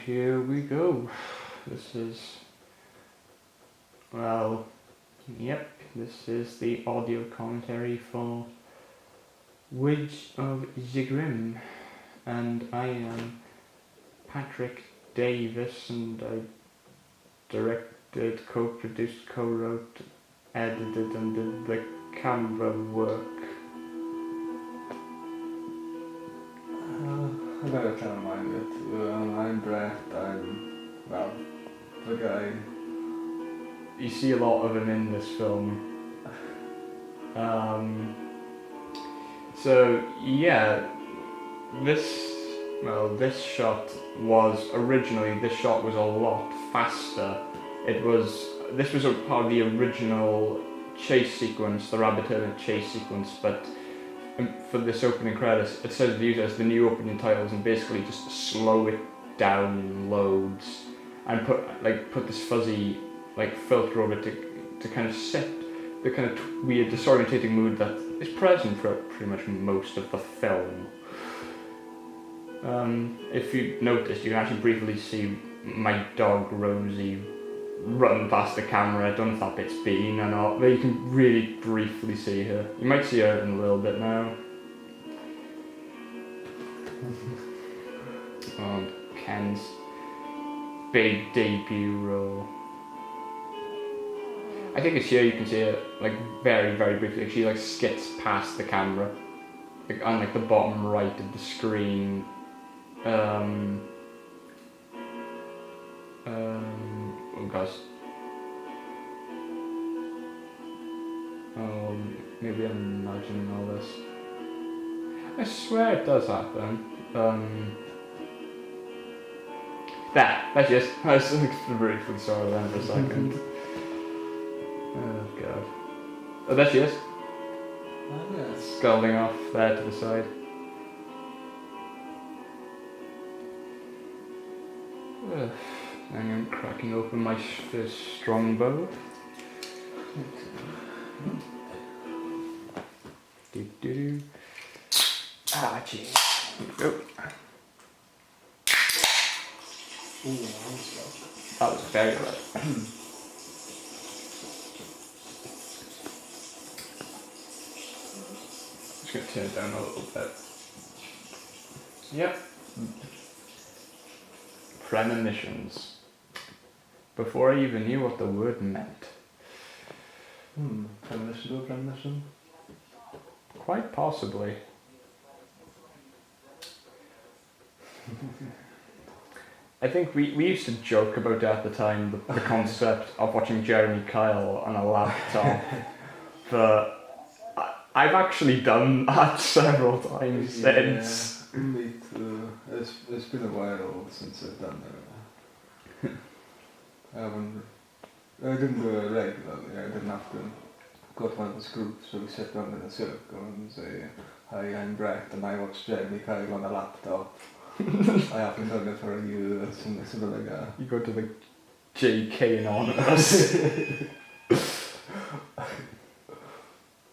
here we go. This is, well, yep, this is the audio commentary for Witch of the Grimm, and I am Patrick Davies, and I directed, co-produced, co-wrote, edited, and did the camera work. I better try to mind it. I'm Bret, well, the guy. You see a lot of him in this film. So yeah, this shot was a lot faster. This was a part of the original chase sequence, the rabbit herd chase sequence, but for this opening credits, it says use as the new opening titles and basically just slow it down loads and put this fuzzy filter over it to kind of set the kind of weird disorientating mood that is present for pretty much most of the film. If you noticed, you can actually briefly see my dog Rosie run past the camera. I don't know if that bit's been or not, but you can really briefly see her. You might see her in a little bit now. Ken's big debut role. I think it's here you can see her very, very briefly. She skids past the camera, on the bottom right of the screen. Oh gosh. Oh, maybe I'm imagining all this. I swear it does happen. There she is. I was briefly saw her then for a second. Oh god. Oh, there she is. Oh, yes. Sculding off there to the side. I'm cracking open my first strongbow. Do. Ah, jeez. Here we go. Ooh, That was very right. Just gonna turn it down a little bit. Yep. Premonitions. Before I even knew what the word meant. Premonition or premonition? Quite possibly. I think we used to joke about it at the time, the concept of watching Jeremy Kyle on a laptop, but I've actually done that several times since. Me too. It's been a while since I've done it. I didn't do it regularly. I didn't have to go to one of those groups where we sit down in a circle and say, "Hi, I'm Bret and I watch Jeremy Kyle on a laptop." I haven't done it for a year or something like that. You go to the JK Anonymous.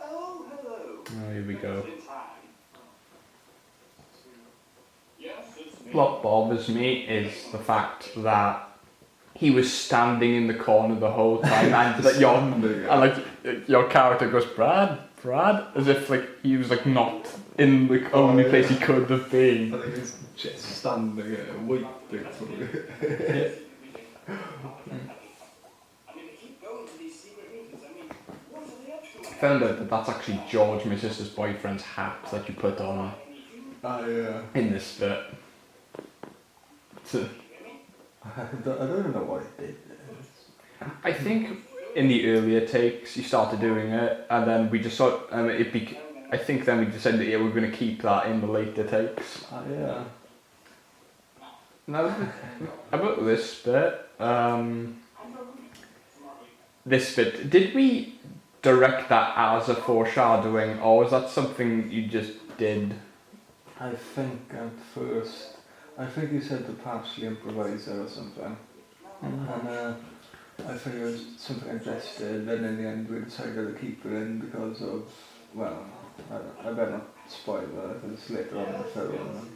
Oh, hello. Oh, here we go. Yes, it's me. What bothers me is the fact that he was standing in the corner the whole time, and that your character goes, Brad, as if he was not in the only place he could have been. I think he's just standing there, waiting for me. I found out that that's actually George, my sister's boyfriend's hat that you put on in this bit. I don't even know why he did this. I think in the earlier takes you started doing it, and then we just saw I think then we decided that we're going to keep that in the later takes. Yeah. Now, about this bit, did we direct that as a foreshadowing, or was that something you just did? I think at first, you said to partially improvise it or something. And I figured something I just did, then in the end we decided to keep it in because of, well, I better not spoil it, it's later on in the film.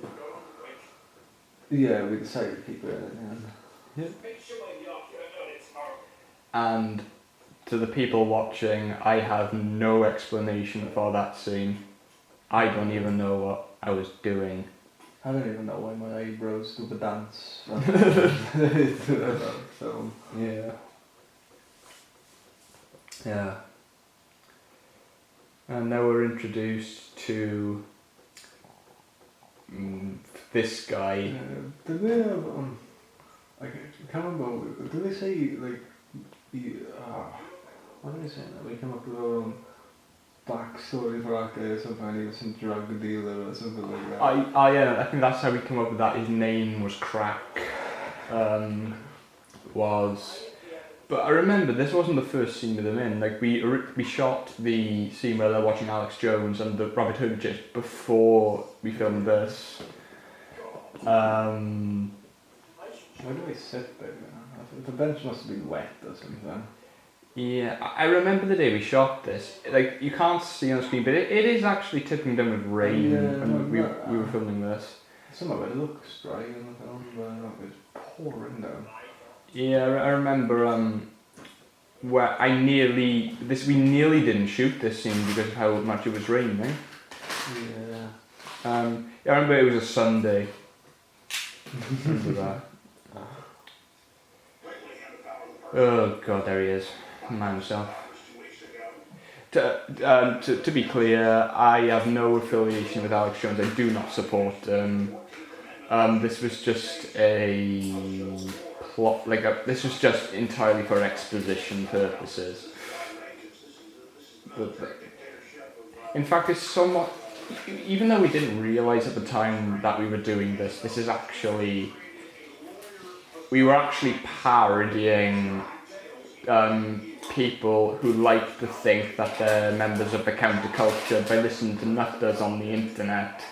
Yeah, we decided to keep it in. Make sure my document on its arm. And to the people watching, I have no explanation for that scene. I don't even know what I was doing. I don't even know why my eyebrows do the dance. That film. Yeah. Yeah. And now we're introduced to this guy. Did they have, I can't remember, did they say, like, what did they say now? We came up with our own backstory for that guy or something, and he was some drug dealer or something like that. Yeah, I think that's how we come up with that. His name was Crack. But I remember this wasn't the first scene with him in. Like we shot the scene where they're watching Alex Jones and the Rabbit Herd just before we filmed this. Why do they sit there? The bench must have been wet or something. Yeah, I remember the day we shot this. Like you can't see on the screen, but it is actually tipping down with rain when we were filming this. Some of it looks dry in the film, but it's pouring down. Yeah, I remember where we nearly didn't shoot this scene because of how much it was raining. Yeah. I remember it was a Sunday. Remember that. Oh god, there he is. Man himself. To be clear, I have no affiliation with Alex Jones. I do not support him. This was just a plot, this was just entirely for exposition purposes. But in fact, it's somewhat. Even though we didn't realise at the time that we were doing this, we were actually parodying people who like to think that they're members of the counterculture by listening to nutters on the internet.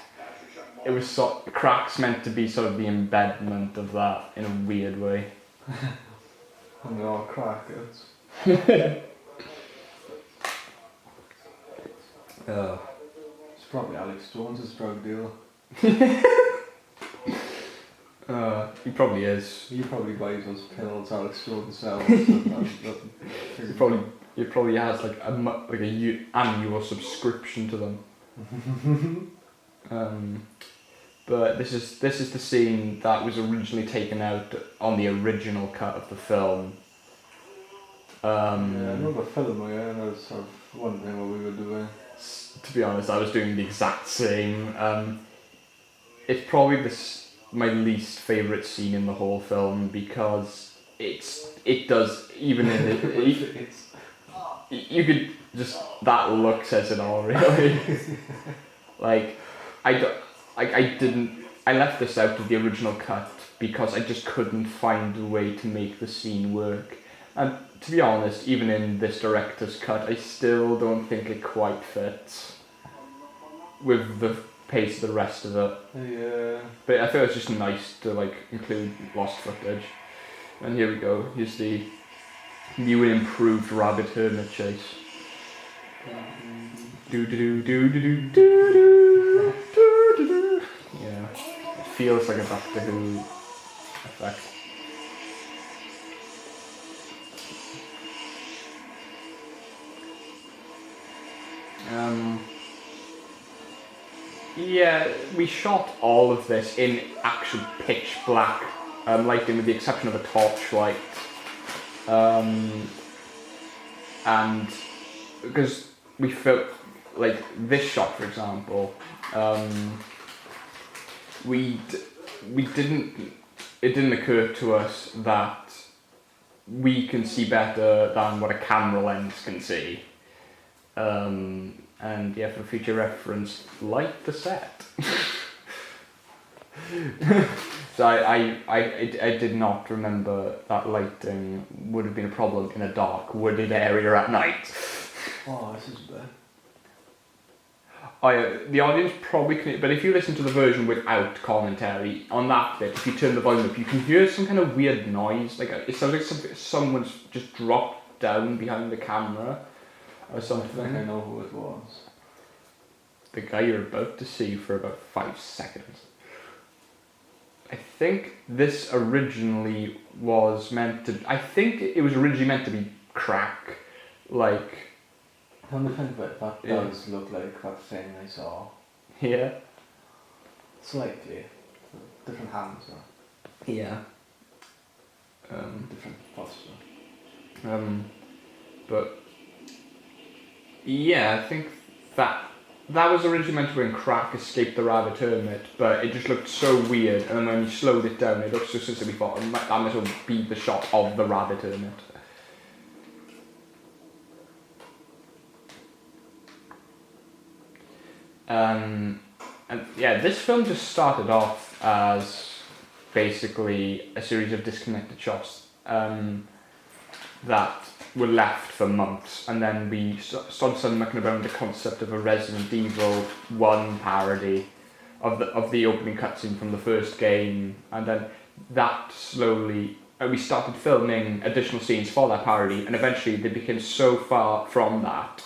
It was Crack's meant to be sort of the embedment of that in a weird way. And they're all crackers. It's probably Alex Jones' drug deal. He probably is. He probably buys those pills Alex Jones sells. He probably has like a annual subscription to them. But this is the scene that was originally taken out on the original cut of the film. Yeah, I remember filming it and I was sort of wondering what we were doing. To be honest, I was doing the exact same. It's probably my least favourite scene in the whole film because it does, even in it, you could just, that look says it all really. Like, I left this out of the original cut because I just couldn't find a way to make the scene work. And to be honest, even in this director's cut, I still don't think it quite fits with the pace of the rest of it. Yeah. But I feel it's just nice to include lost footage. And here we go. Here's the new and improved rabbit hermit chase. Do do do do do do do do do. Yeah, it feels like a Doctor Who effect. Yeah, we shot all of this in actual pitch black lighting, with the exception of a torchlight. And because we felt like this shot, for example, it didn't occur to us that we can see better than what a camera lens can see. And yeah, for future reference, light the set. So I did not remember that lighting would have been a problem in a dark, wooded area at night. Oh, this is bad. Oh yeah, the audience probably can, but if you listen to the version without commentary, on that bit, if you turn the volume up, you can hear some kind of weird noise. Like it sounds like someone's just dropped down behind the camera or something. I think I know who it was. The guy you're about to see for about 5 seconds. I think this originally was meant to. I think it was originally meant to be crack, like. Come to think of it, that Yeah. does look like that thing I saw. Yeah. Slightly. Different hands or Yeah. different posture. But yeah, I think that was originally meant to be in crack escape the rabbit hermit, but it just looked so weird, and then when you slowed it down, it looked so silly. Thought that might as well be the shot of the rabbit hermit. And yeah, this film just started off as basically a series of disconnected shots that were left for months, and then we started mucking around with the concept of a Resident Evil 1 parody of the opening cutscene from the first game, and then that slowly we started filming additional scenes for that parody, and eventually they became so far from that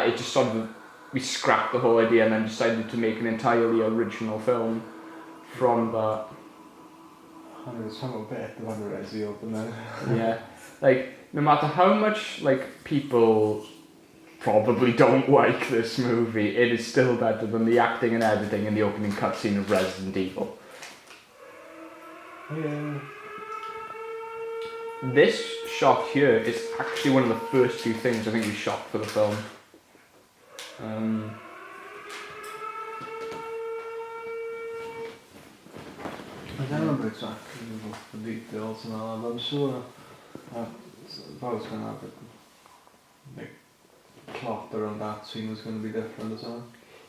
it just sort of we scrapped the whole idea and then decided to make an entirely original film from that. And it's somewhat better than the Resi open there. Yeah, like no matter how much like people probably don't like this movie, it is still better than the acting and editing in the opening cutscene of Resident Evil. Yeah. This shot here is actually one of the first few things I think we shot for the film. I don't remember exactly the details and all, but I'm sure that if I was going to have it, like, plot around that scene was going to be different as well.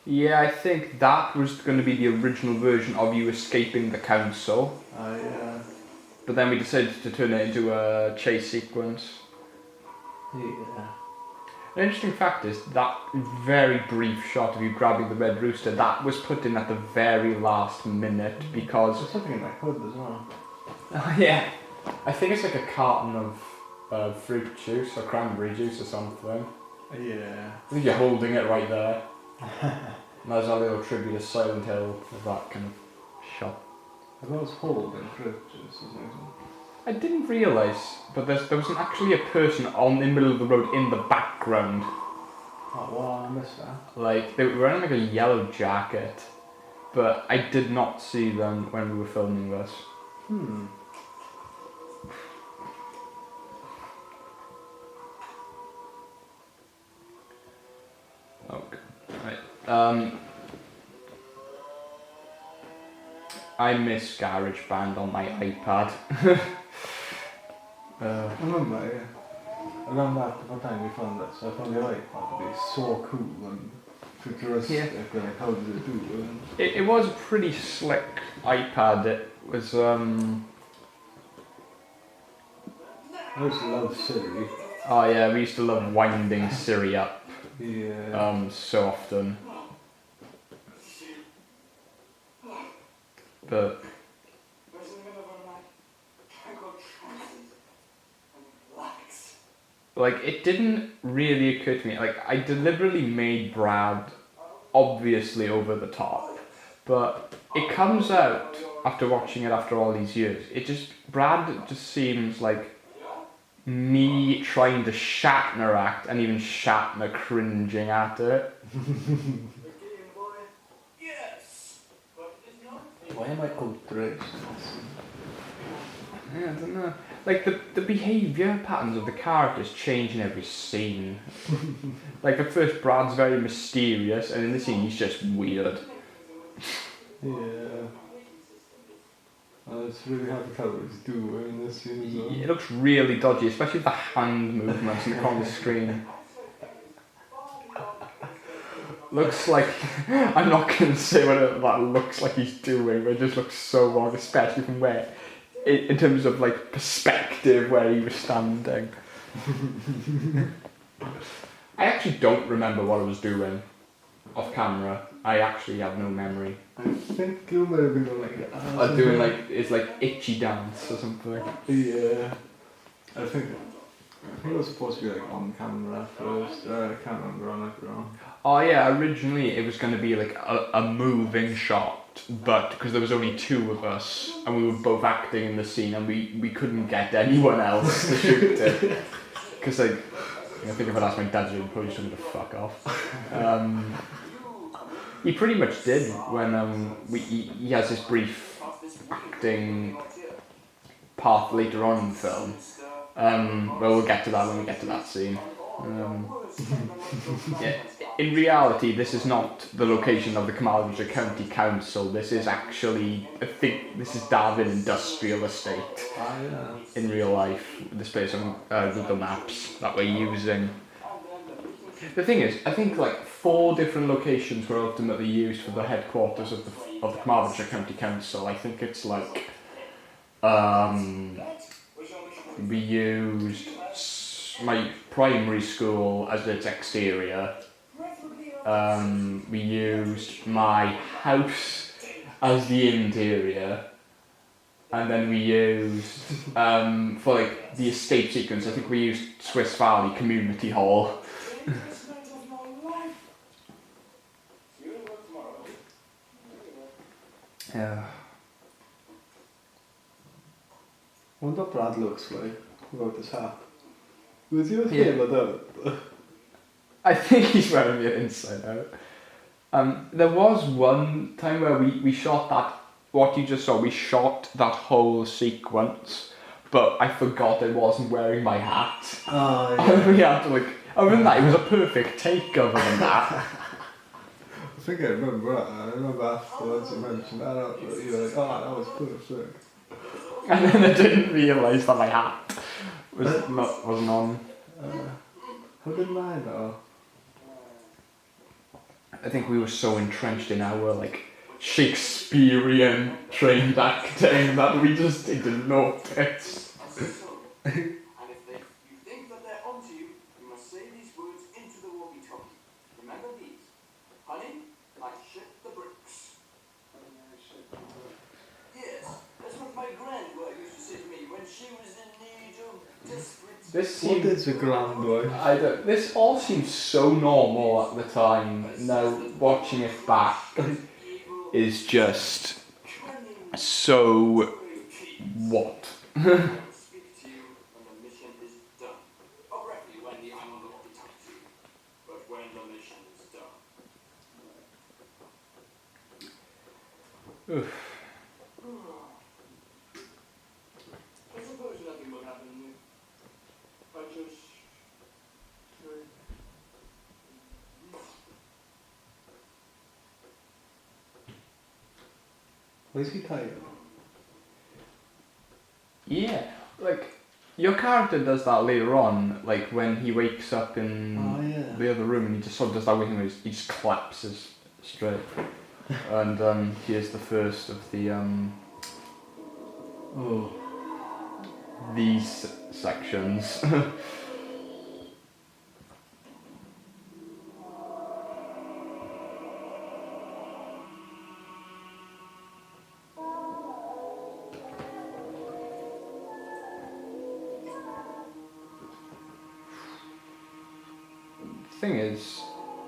Yeah, I think that was going to be the original version of you escaping the council, but then we decided to turn it into a chase sequence. Yeah. An interesting fact is that very brief shot of you grabbing the red rooster, that was put in at the very last minute because... There's something in my hood as well. Oh yeah, I think it's like a carton of fruit juice or cranberry juice or something. Yeah. I think you're holding it right there. And there's a little tribute to Silent Hill of that kind of shot. I was holding fruit juice or something. I didn't realise, but there wasn't actually a person in the middle of the road in the background. Oh, wow, I missed that. Like, they were wearing like a yellow jacket, but I did not see them when we were filming this. Okay, right. I miss GarageBand on my iPad. I remember, around that time we found this, I found the iPad to be so cool and futuristic, like how did it do it? It was a pretty slick iPad. It was I used to love Siri. oh yeah, we used to love winding Siri up Yeah. so often. But Where's in the middle of the night? Try to go trances and relax. like it didn't really occur to me. Like I deliberately made Brad obviously over the top, but it comes out after watching it after all these years. Brad just seems like me trying to Shatner act and even Shatner cringing at it. Yes, but it's not. Why am I alteration? Yeah, I don't know. Like the behaviour patterns of the characters change in every scene. Like at first Brad's very mysterious and in the scene he's just weird. Yeah. It's really hard to tell what he's doing in this scene as well. It looks really dodgy, especially with the hand movements in the corner of the screen. Looks like, I'm not going to say what that looks like he's doing, but it just looks so wrong, especially from where, in terms of like perspective where he was standing. I actually don't remember what I was doing off camera. I actually have no memory. I think you might have been doing like I'm doing like, it's like itchy dance or something. Yeah. I think I think it was supposed to be like on camera first. I can't remember, I might be wrong. Oh yeah, originally it was going to be like a moving shot, but because there was only two of us and we were both acting in the scene and we couldn't get anyone else to shoot it. Because like, I think if I'd asked my dad, he'd probably just told me to fuck off. He pretty much did when he has this brief acting part later on in the film. Well, we'll get to that when we get to that scene. Yeah, in reality, this is not the location of the Carmarthenshire County Council. This is actually, I think, this is Darwin Industrial Estate. Yeah. In real life, this place on Google Maps that we're using. The thing is, I think like 4 different locations were ultimately used for the headquarters of the Carmarthenshire County Council. I think it's like we used my primary school as its exterior. We used my house as the interior. And then we used, for like the estate sequence, I think we used Swiss Valley Community Hall. Yeah. I wonder what Brad looks like without his hat. Was he with out? I think he's wearing it inside out. There was one time where we shot that, what you just saw, we shot that whole sequence, but I forgot I wasn't wearing my hat. Oh, yeah. And we had to like, other than that, it was a perfect take other than that. I think I remember that. I remember afterwards you mentioned that, you were like, oh, that was perfect. And then I didn't realise that my hat wasn't on. How did mine though? I think we were so entrenched in our like Shakespearean trained acting that we just didn't notice. And if you think that they're onto you, you must say these words into the walkie-talkie. Remember these. Honey, I shit the bricks. Yes, that's what my grandma used to say to me when she was in need of desperate... What is a grand boy? This all seems so normal at the time. Now watching it back is just so what? speak to you when the mission is done. Correctly when I'm on the walkie-talkie. But when the mission is done. Oof. I suppose nothing will happen. I just... Why is he tired? Yeah, like your character does that later on, like when he wakes up in the other room and he just sort of does that with him. He just collapses straight, and he is the first of the these sections. Thing is,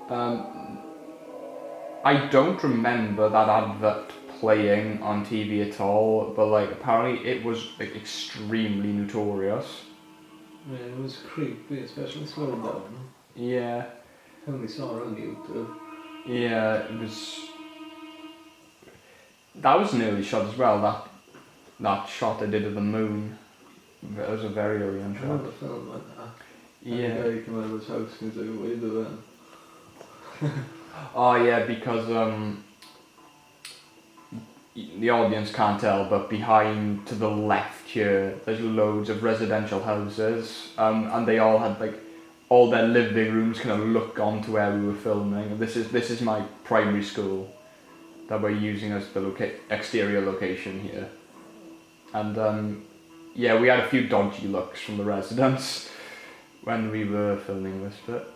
I don't remember that advert playing on TV at all, but like apparently it was like extremely notorious. Yeah, it was creepy, especially slowed down. Yeah. I only saw it on YouTube. Yeah, it was. That was an early shot as well. That shot I did of the moon. That was a very early on I shot. remember film like that. Yeah. And the guy came out of his house and he's like, what are you doing? Oh yeah, because the audience can't tell, but behind to the left here, there's loads of residential houses, and they all had like all their living rooms kind of look onto where we were filming. This is my primary school that we're using as the exterior location here, and yeah, we had a few dodgy looks from the residents when we were filming this bit.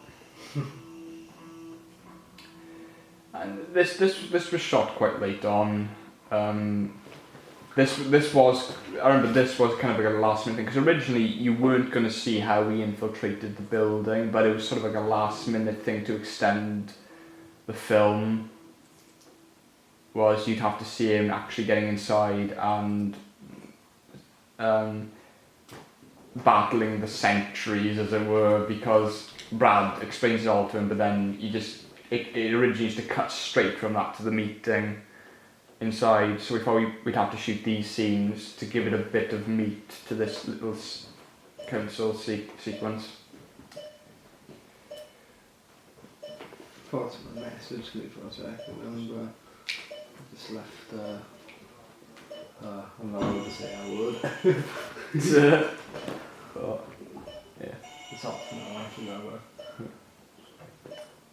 And this was shot quite late on. this was, I remember this was kind of like a last minute thing, because originally you weren't going to see how he infiltrated the building, but it was sort of like a last minute thing to extend the film, was you'd have to see him actually getting inside and battling the sentries, as it were, because Brad explains it all to him, but then it originally used to cut straight from that to the meeting inside, so we thought we'd have to shoot these scenes to give it a bit of meat to this little council sequence. Thought my message me for a second, I remember I just left, I'm not going to say I would. But, yeah. It's off now, I remember.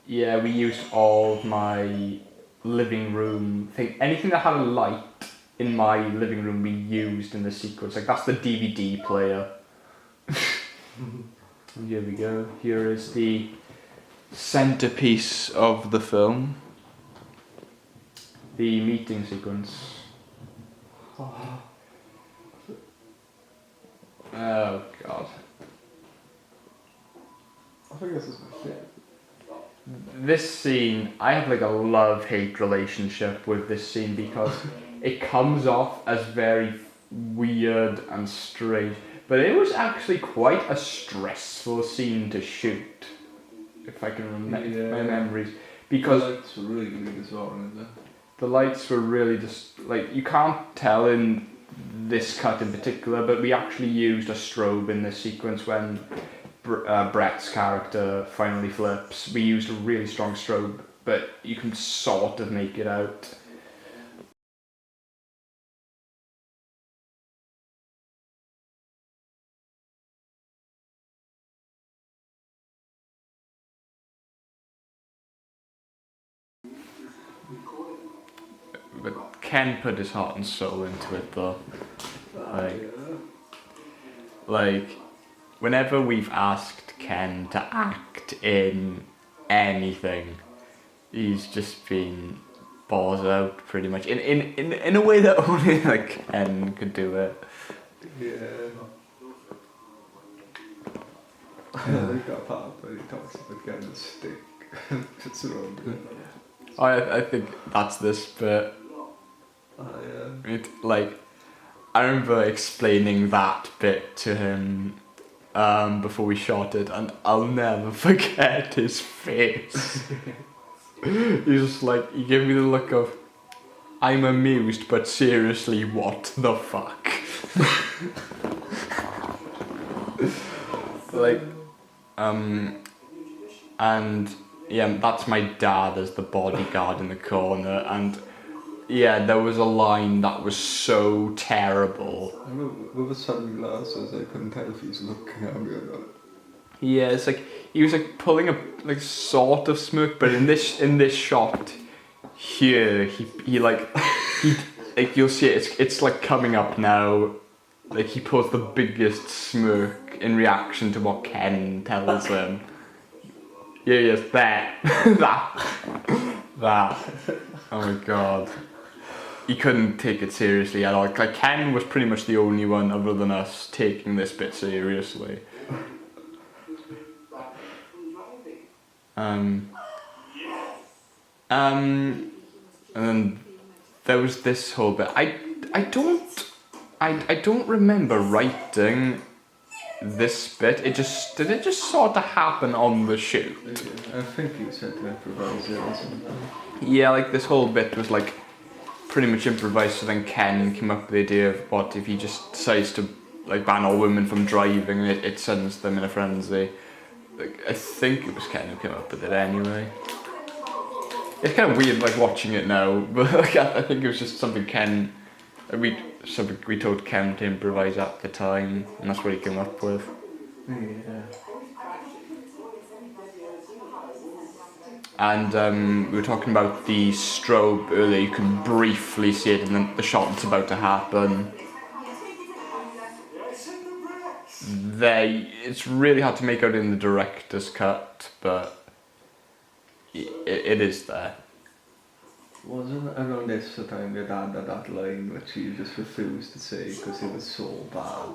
Yeah, we used all of my living room thing. Anything that had a light in my living room we used in the sequence. Like, that's the DVD player. Here we go. Here is the centerpiece of the film. The meeting sequence. Oh god. I think this is my favourite. This scene, I have like a love-hate relationship with this scene because it comes off as very weird and strange, but it was actually quite a stressful scene to shoot, if I can remember my memories, because the lights were really good as well, isn't it? the lights were really just, like, you can't tell in this cut in particular, but we actually used a strobe in this sequence when Brett's character finally flips. We used a really strong strobe, but you can sort of make it out. But Ken put his heart and soul into it, though. Like, whenever we've asked Ken to act in anything, he's just been balls out, pretty much, in a way that only like Ken could do it. Yeah. They got a part where he talks about getting a stick. It's around it. I think that's this bit. I remember explaining that bit to him before we shot it, and I'll never forget his face. He's just like, he gave me the look of, I'm amused, but seriously, what the fuck? Like, and yeah, that's my dad as the bodyguard in the corner, and yeah, there was a line that was so terrible. I remember with the sunglasses, I couldn't tell if he was looking at me or not. Yeah, it's like he was like pulling a like sort of smirk, but in this shot here, he like you'll see it's like coming up now. Like, he pulls the biggest smirk in reaction to what Ken tells him. Yeah, yes, that. Oh my god. He couldn't take it seriously at all. Like, Ken was pretty much the only one other than us taking this bit seriously. And then there was this whole bit. I don't remember writing this bit. Did it just sort of happen on the shoot? I think you said to improvise it or something. Yeah, like this whole bit was like pretty much improvised, so then Ken came up with the idea of what if he just decides to like ban all women from driving, it sends them in a frenzy. Like, I think it was Ken who came up with it anyway. It's kind of weird like watching it now, but like, I think it was just something we told Ken to improvise at the time, and that's what he came up with. Yeah. And we were talking about the strobe earlier. You can briefly see it, and then the shot that's about to happen. It's really hard to make out in the director's cut, but it is there. Wasn't it around this time your dad had that line which he just refused to say because it was so bad?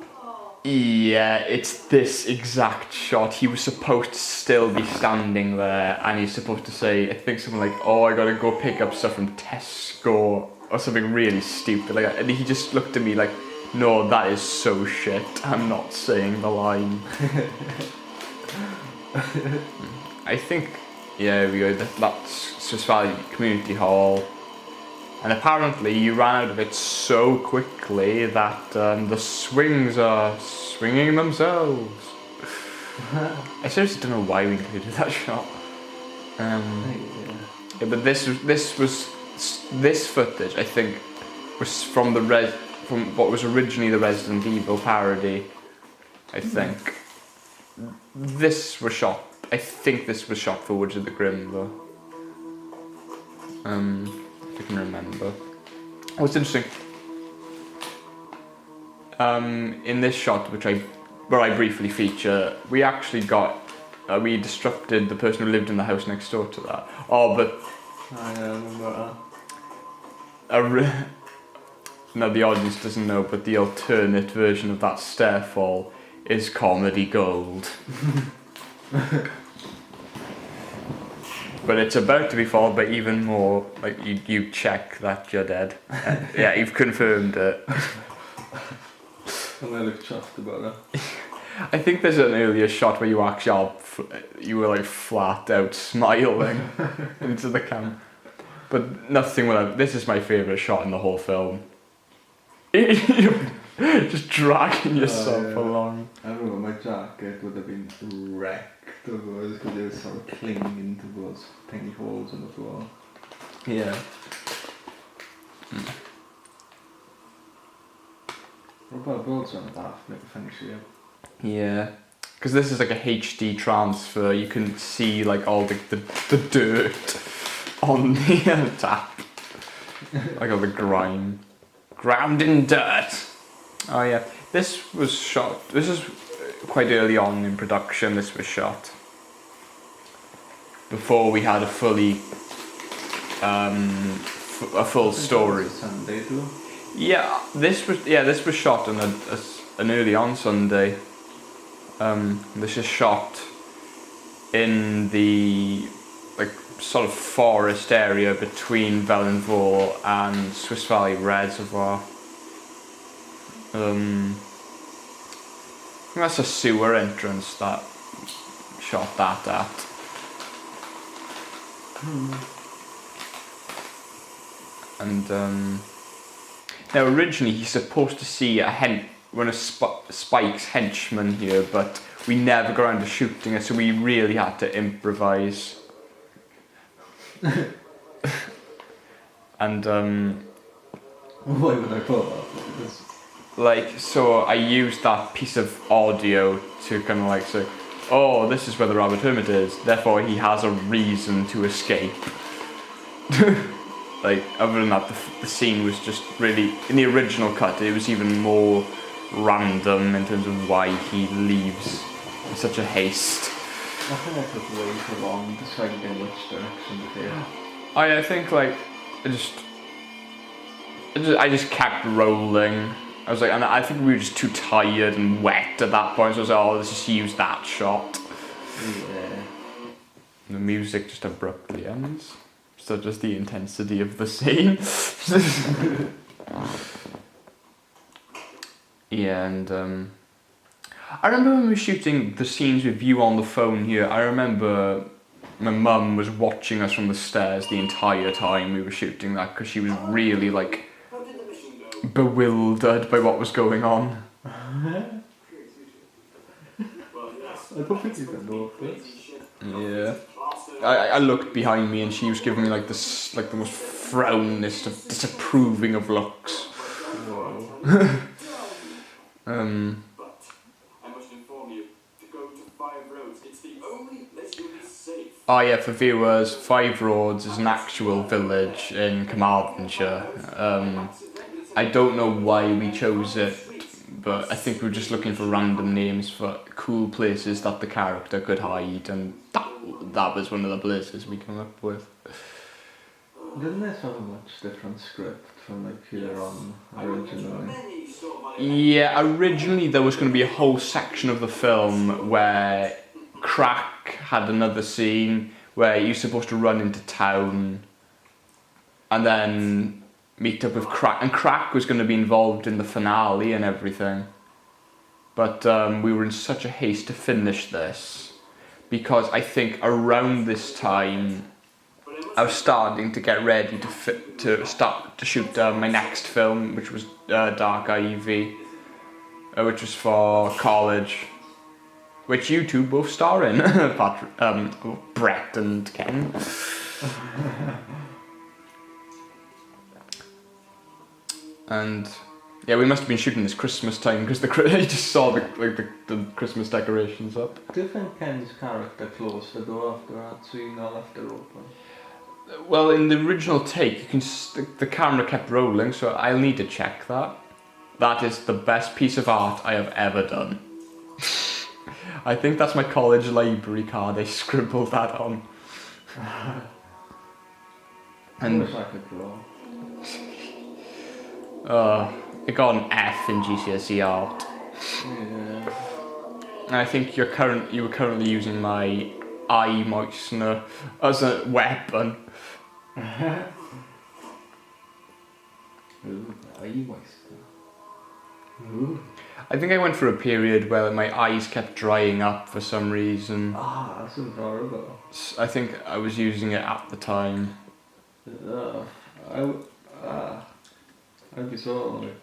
Yeah, it's this exact shot. He was supposed to still be standing there, and he's supposed to say, I think something like, "Oh, I gotta go pick up stuff from Tesco," or something really stupid like that. And he just looked at me like, "No, that is so shit. I'm not saying the line." I think, yeah, we go. That's Swiss Valley Community Hall. And apparently you ran out of it so quickly that the swings are swinging themselves. I seriously don't know why we included that shot. Yeah, but this footage, I think, was from from what was originally the Resident Evil parody. I think this was shot. I think this was shot for Woods of the Grim, though. If I can remember. What's interesting, in this shot, where I briefly feature, we actually we disrupted the person who lived in the house next door to that. Oh, but I remember that. Now the audience doesn't know, but the alternate version of that stairfall is comedy gold. But it's about to be followed by even more, like, you check that you're dead. Yeah, you've confirmed it. And I look chuffed about it. I think there's an earlier shot where you actually you were like flat out smiling into the camera. But nothing will this is my favourite shot in the whole film. Just dragging yourself along. I remember my jacket would have been wrecked otherwise because it was sort of clinging into those tiny holes on the floor. Yeah. What about boards on the bath? Make a finish here. Yeah. Because this is like a HD transfer, you can see like all the dirt on the tap. Like all the grime. Ground in dirt. Oh yeah. This was quite early on in production. This was shot before we had a fully a full story. Sunday too. Yeah, this was shot on an early on Sunday. This is shot in the like sort of forest area between Valenvaux and Swiss Valley Reservoir. I think that's a sewer entrance that shot that at. And now originally he's supposed to see one of Spike's henchmen here, but we never got around to shooting it, so we really had to improvise. And why would I put that? Like, so I used that piece of audio to kind of like say, oh, this is where the rabbit hermit is, therefore he has a reason to escape. Like, other than that, the scene was just really, in the original cut, it was even more random in terms of why he leaves in such a haste. I think I took way too long deciding in which direction to go. I think, like, I just kept rolling. I was like, and I think we were just too tired and wet at that point, so I was like, oh, let's just use that shot. Yeah. The music just abruptly ends. So just the intensity of the scene. Yeah, and I remember when we were shooting the scenes with you on the phone here, I remember my mum was watching us from the stairs the entire time we were shooting that, because she was really like bewildered by what was going on. I don't think you can know this. Yeah. I looked behind me and she was giving me like this, like the most frownest of disapproving of looks. But I must inform you to go to 5 Roads. It's the only place you'll be safe. Oh yeah, for viewers, 5 Roads is an actual village in Carmarthenshire. I don't know why we chose it, but I think we were just looking for random names for cool places that the character could hide, and that was one of the places we came up with. Didn't this have a much different script from like here on originally? Many sort of Yeah, originally there was going to be a whole section of the film where Crack had another scene where you're supposed to run into town and then meet up with Crack, and Crack was going to be involved in the finale and everything. But we were in such a haste to finish this because I think around this time I was starting to get ready to start to shoot my next film, which was Dark Ivy, which was for college, which you two both star in, Brett and Ken. And yeah, we must have been shooting this Christmas time because I just saw the Christmas decorations up. Do you think Ken's character closed the door after that scene or left it open? Well, in the original take, you can the camera kept rolling, so I'll need to check that. That is the best piece of art I have ever done. I think that's my college library card. I scribbled that on. I wish I could draw. It got an F in GCSE art. Yeah. And I think you were currently using my eye moistener as a weapon. Ooh, are you moist? Ooh. I think I went through a period where my eyes kept drying up for some reason. Ah, that's horrible. I think I was using it at the time. I'd be so like,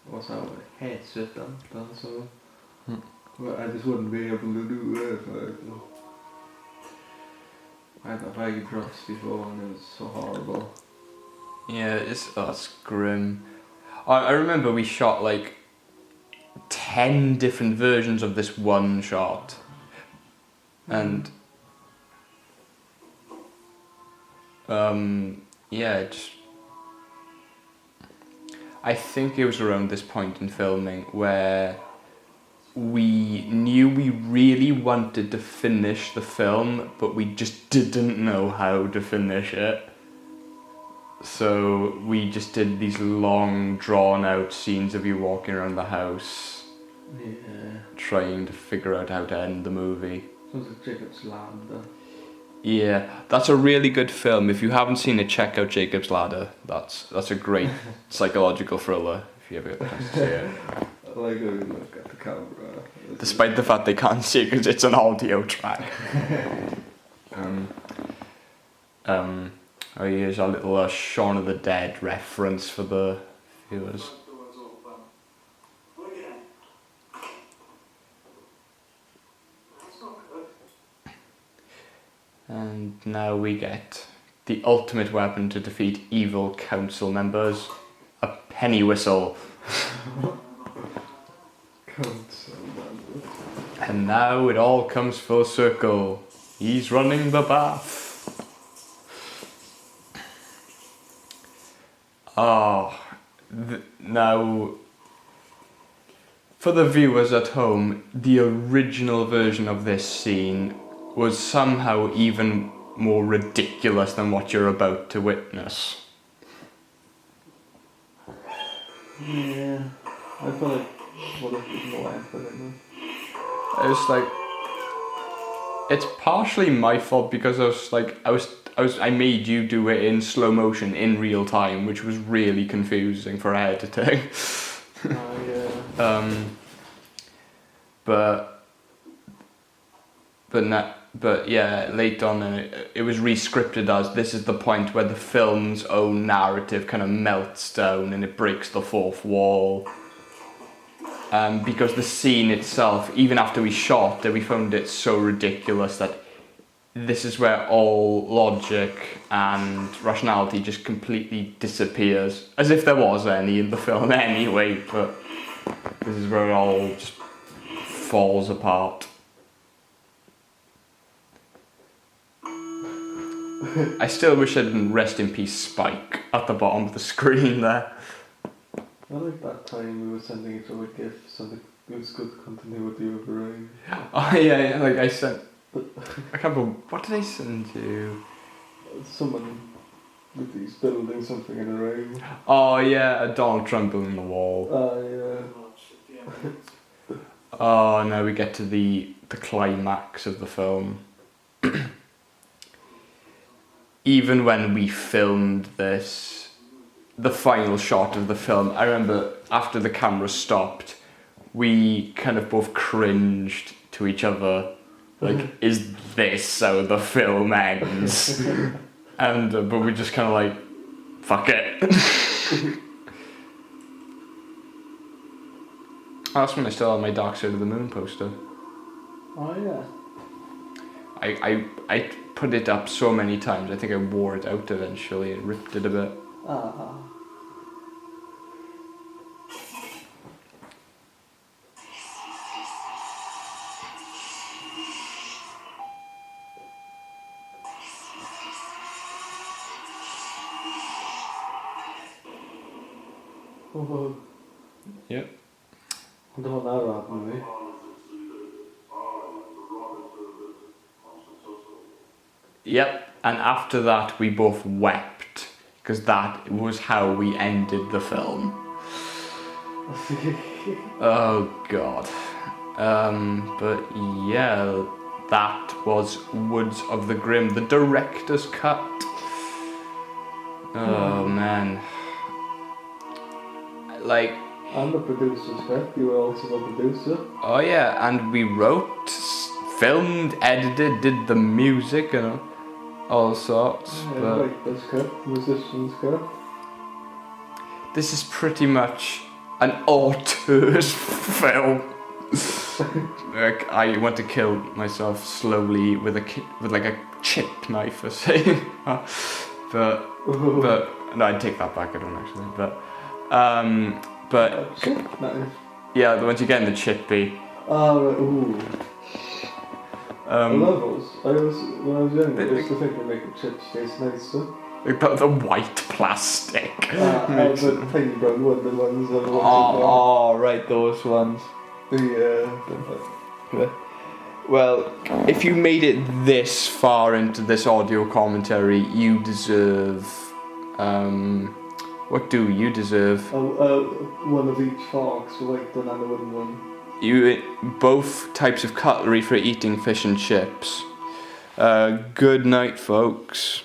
what's that like, head sit down so. Well, I just wouldn't be able to do it. I had a vague drops before and it was so horrible. Yeah, it's grim. I remember we shot like 10 different versions of this one shot. And yeah, I think it was around this point in filming where we knew we really wanted to finish the film, but we just didn't know how to finish it. So we just did these long, drawn-out scenes of you walking around the house, trying to figure out how to end the movie. Sounds like Jacob's Ladder. Yeah, that's a really good film. If you haven't seen it, check out Jacob's Ladder. That's a great psychological thriller, if you ever get the chance to see it. I like how you look at the camera. Despite the fact they can't see it because it's an audio track. Here's our little Shaun of the Dead reference for the viewers. And now we get the ultimate weapon to defeat evil council members, a penny whistle. And now it all comes full circle. He's running the bath. Now, for the viewers at home, the original version of this scene was somehow even more ridiculous than what you're about to witness. Yeah, I feel like what if there's more effort in it? It's like, it's partially my fault because I made you do it in slow motion in real time, which was really confusing for editing. Yeah. But yeah, late on it was re-scripted as this is the point where the film's own narrative kind of melts down and it breaks the fourth wall. Because the scene itself, even after we shot it, we found it so ridiculous that this is where all logic and rationality just completely disappears. As if there was any in the film anyway, but this is where it all just falls apart. I still wish I didn't rest in peace Spike at the bottom of the screen there. I like that time we were sending each other gifts and it was good continuity of the rain. Oh yeah, like I sent... I can't remember, what did I send you? Someone That he's building something in a room. Oh yeah, a Donald Trump on the wall. Oh no, we get to the climax of the film. Even when we filmed this, the final shot of the film, I remember after the camera stopped, we kind of both cringed to each other. Like, is this how the film ends? And but we just kind of like, fuck it. That's when I still had my Dark Side of the Moon poster. Oh yeah. I put it up so many times. I think I wore it out eventually and ripped it a bit. Ah. Oh. Yep. I don't know what happened to me. Yep. And after that, we both wept because that was how we ended the film. Oh God. But yeah, that was Woods of the Grim, the director's cut. Oh man. Like. And the producer's cut. You were also the producer. Oh yeah, and we wrote, filmed, edited, did the music and all sorts. Yeah, But writer's cut, musician's cut. this is pretty much an auteur's film. Like, I want to kill myself slowly with like a chip knife or something. but no, I'd take that back. I don't actually. But Chip knife. yeah, the ones you get in the chippy. Oh, right, ooh. I love those. When I was younger, I used to think they'd make the chips taste nicer. But the white plastic. The tiny brown one, the ones that are Oh, right, those ones. Yeah. Well, if you made it this far into this audio commentary, you deserve. What do you deserve? One of each fork, so like the other one. You both types of cutlery for eating fish and chips. Good night, folks.